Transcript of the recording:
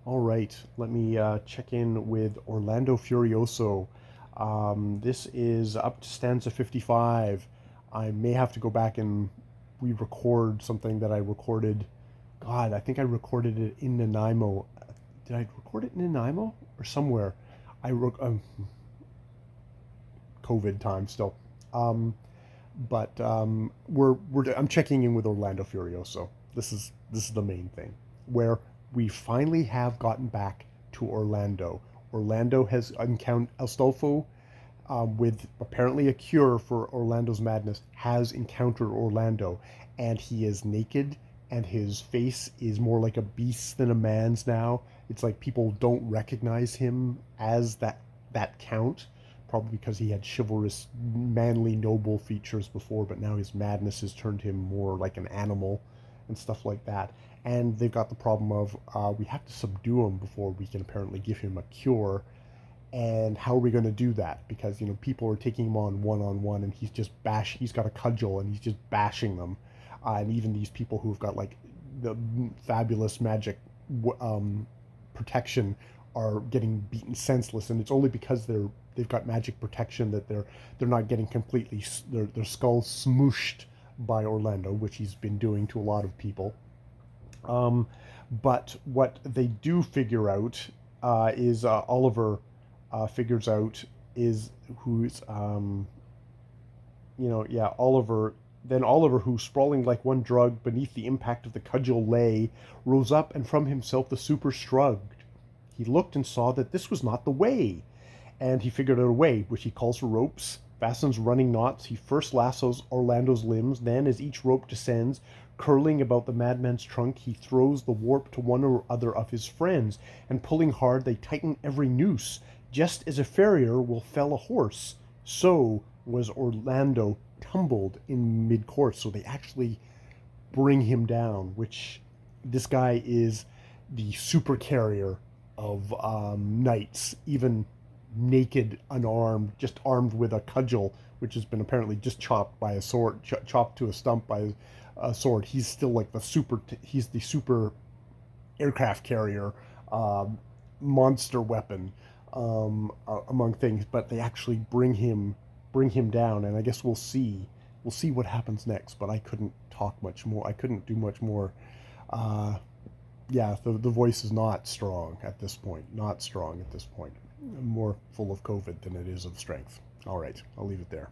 All right, let me check in with Orlando Furioso. This is up to stanza 55. I may have to go back and re-record something that I recorded. God, I think I recorded it in Nanaimo. Did I record it in Nanaimo or somewhere? I wrote COVID time still. Um, but we're I'm checking in with Orlando Furioso. This is the main thing where we finally have gotten back to Orlando. Orlando has encountered Astolfo, with apparently a cure for Orlando's madness, has encountered Orlando, and he is naked, and his face is more like a beast's than a man's now. It's like people don't recognize him as that count, probably because he had chivalrous, manly, noble features before, but now his madness has turned him more like an animal and stuff like that. And they've got the problem of we have to subdue him before we can apparently give him a cure. And how are we going to do that? Because people are taking him on one, and he's got a cudgel and he's just bashing them. And even these people who've got like the fabulous magic protection are getting beaten senseless, and it's only because they've got magic protection that they're not getting completely their skulls smooshed by Orlando, which he's been doing to a lot of people. Um, but what they do figure out is Oliver figures out is who's yeah, Oliver. Then Oliver, who, sprawling like one drugged beneath the impact of the cudgel lay, rose up, and from himself the super shrugged. He looked and saw that this was not the way, and he figured out a way, which he calls for ropes, fastens running knots. He first lassos Orlando's limbs, then, as each rope descends, curling about the madman's trunk, he throws the warp to one or other of his friends, and pulling hard, they tighten every noose, just as a farrier will fell a horse. So was Orlando tumbled in mid-course. So they actually bring him down, which this guy is the super carrier of knights, even naked, unarmed, just armed with a cudgel, which has been apparently just chopped by a sword, chopped to a stump by a sword. He's still like he's the super aircraft carrier, monster weapon, among things. But they actually bring him down, and I guess we'll see what happens next. But I couldn't talk much more. I couldn't do much more. Uh, yeah, the voice is not strong at this point. Not strong at this point. More full of COVID than it is of strength. All right, I'll leave it there.